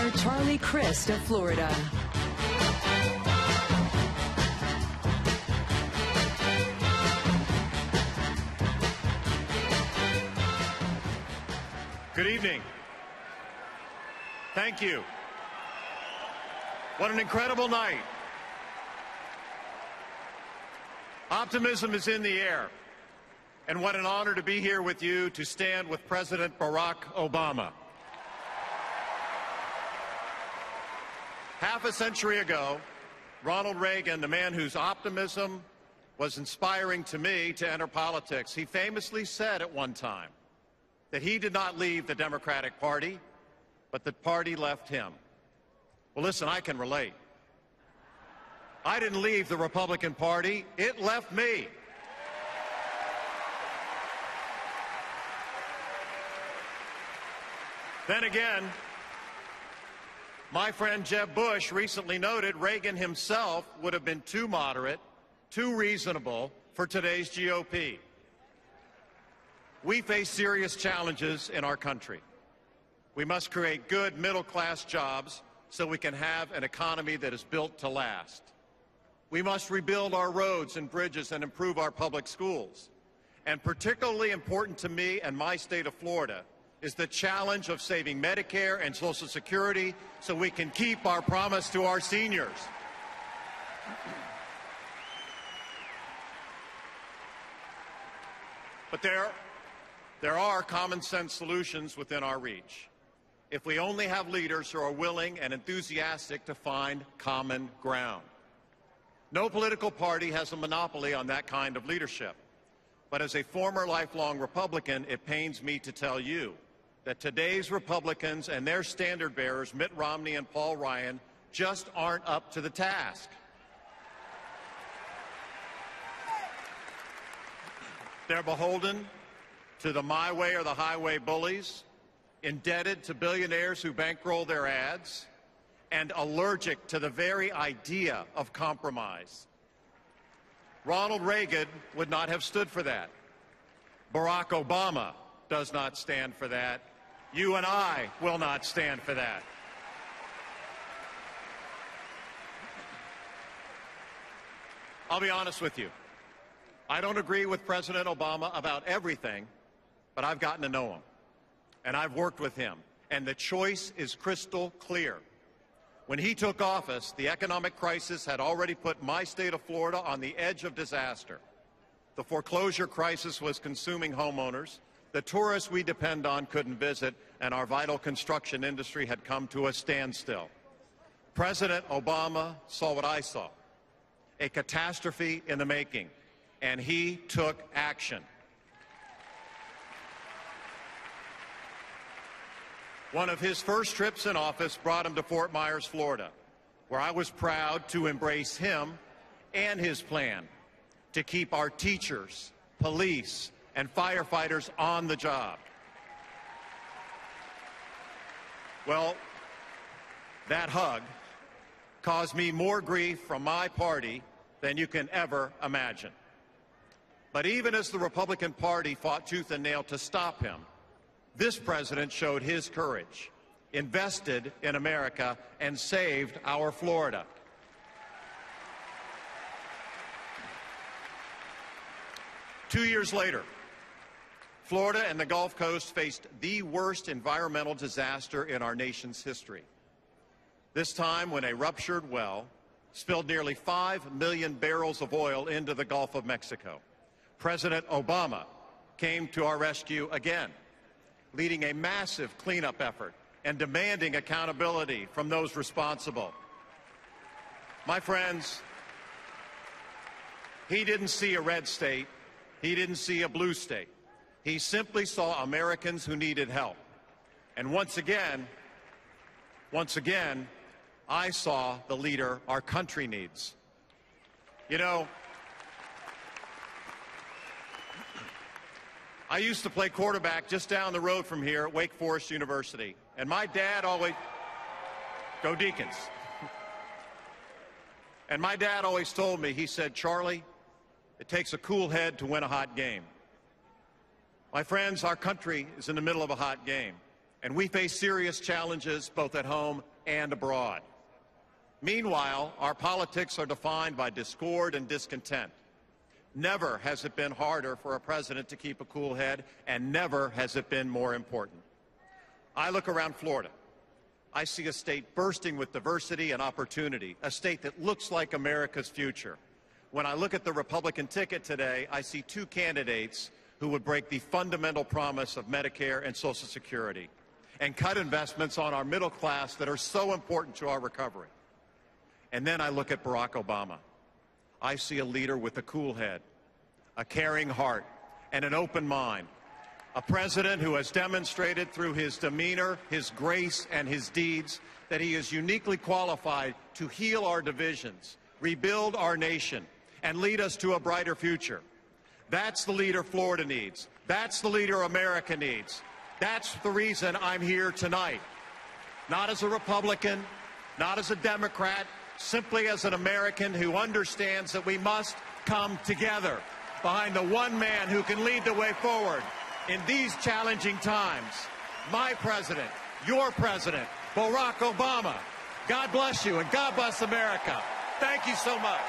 Governor Charlie Crist of Florida. Good evening. Thank you. What an incredible night. Optimism is in the air. And what an honor to be here with you to stand with President Barack Obama. Half a century ago, Ronald Reagan, the man whose optimism was inspiring to me to enter politics, he famously said at one time that he did not leave the Democratic Party, but the party left him. Well, listen, I can relate. I didn't leave the Republican Party, it left me. Then again, my friend Jeb Bush recently noted Reagan himself would have been too moderate, too reasonable for today's GOP. We face serious challenges in our country. We must create good middle-class jobs so we can have an economy that is built to last. We must rebuild our roads and bridges and improve our public schools. And particularly important to me and my state of Florida is the challenge of saving Medicare and Social Security so we can keep our promise to our seniors. But there are common sense solutions within our reach. If we only have leaders who are willing and enthusiastic to find common ground. No political party has a monopoly on that kind of leadership. But as a former lifelong Republican, it pains me to tell you that today's Republicans and their standard bearers, Mitt Romney and Paul Ryan, just aren't up to the task. They're beholden to the my way or the highway bullies, indebted to billionaires who bankroll their ads, and allergic to the very idea of compromise. Ronald Reagan would not have stood for that. Barack Obama does not stand for that. You and I will not stand for that. I'll be honest with you. I don't agree with President Obama about everything, but I've gotten to know him, and I've worked with him, and the choice is crystal clear. When he took office, the economic crisis had already put my state of Florida on the edge of disaster. The foreclosure crisis was consuming homeowners. The tourists we depend on couldn't visit, and our vital construction industry had come to a standstill. President Obama saw what I saw, a catastrophe in the making, and he took action. One of his first trips in office brought him to Fort Myers, Florida, where I was proud to embrace him and his plan to keep our teachers, police, and firefighters on the job. Well, that hug caused me more grief from my party than you can ever imagine. But even as the Republican Party fought tooth and nail to stop him, this president showed his courage, invested in America, and saved our Florida. Two years later, Florida and the Gulf Coast faced the worst environmental disaster in our nation's history. This time when a ruptured well spilled nearly 5 million barrels of oil into the Gulf of Mexico. President Obama came to our rescue again, leading a massive cleanup effort and demanding accountability from those responsible. My friends, he didn't see a red state. He didn't see a blue state. He simply saw Americans who needed help. And once again, I saw the leader our country needs. You know, I used to play quarterback just down the road from here at Wake Forest University. And my dad always, go Deacons. And my dad always told me, he said, Charlie, it takes a cool head to win a hot game. My friends, our country is in the middle of a hot game, and we face serious challenges both at home and abroad. Meanwhile, our politics are defined by discord and discontent. Never has it been harder for a president to keep a cool head, and never has it been more important. I look around Florida. I see a state bursting with diversity and opportunity, a state that looks like America's future. When I look at the Republican ticket today, I see two candidates who would break the fundamental promise of Medicare and Social Security and cut investments on our middle class that are so important to our recovery. And then I look at Barack Obama. I see a leader with a cool head, a caring heart, and an open mind. A president who has demonstrated through his demeanor, his grace, and his deeds that he is uniquely qualified to heal our divisions, rebuild our nation, and lead us to a brighter future. That's the leader Florida needs. That's the leader America needs. That's the reason I'm here tonight. Not as a Republican, not as a Democrat, simply as an American who understands that we must come together behind the one man who can lead the way forward in these challenging times. My president, your president, Barack Obama. God bless you and God bless America. Thank you so much.